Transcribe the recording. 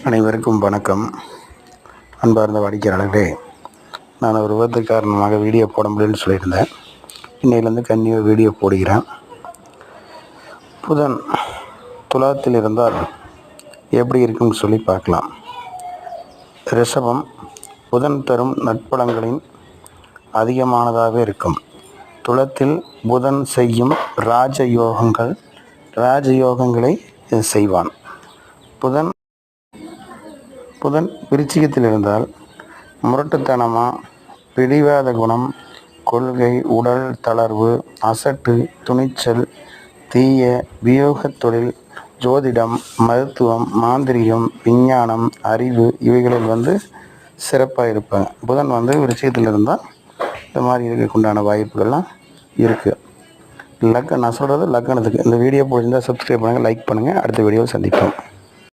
அனைவருக்கும் வணக்கம். அன்பார்ந்த வாடிக்கையாளர்களே, நான் ஒரு விபத்து காரணமாக வீடியோ போட முடியலன்னு சொல்லியிருந்தேன். இன்னையிலேருந்து கண்டிப்பாக வீடியோ போடுகிறேன். புதன் துலாத்தில் இருந்தால் எப்படி இருக்குன்னு சொல்லி பார்க்கலாம். ரிஷபம் புதன் தரும் நற்பலன்களின் அதிகமானதாக இருக்கும். துலத்தில் புதன் செய்யும் ராஜயோகங்களை செய்வான். புதன் விருச்சிகத்தில் இருந்தால் முரட்டுத்தனமாக, பிடிவாத குணம், கொள்கை, உடல் தளர்வு, அசட்டு, துணிச்சல், தீய வியோகத் தொழில், ஜோதிடம், மருத்துவம், மாந்திரிகம், விஞ்ஞானம், அறிவு இவைகளில் சிறப்பாக இருப்பாங்க. புதன் விருச்சிகத்தில் இருந்தால் இந்த மாதிரி இருக்கக்குண்டான வாய்ப்புகள்லாம் இருக்குது. நான் சொல்கிறது லக்கணத்துக்கு. இந்த வீடியோ பிடிச்சிருந்தால் சப்ஸ்கிரைப் பண்ணுங்கள், லைக் பண்ணுங்கள். அடுத்த வீடியோவில் சந்திப்போம்.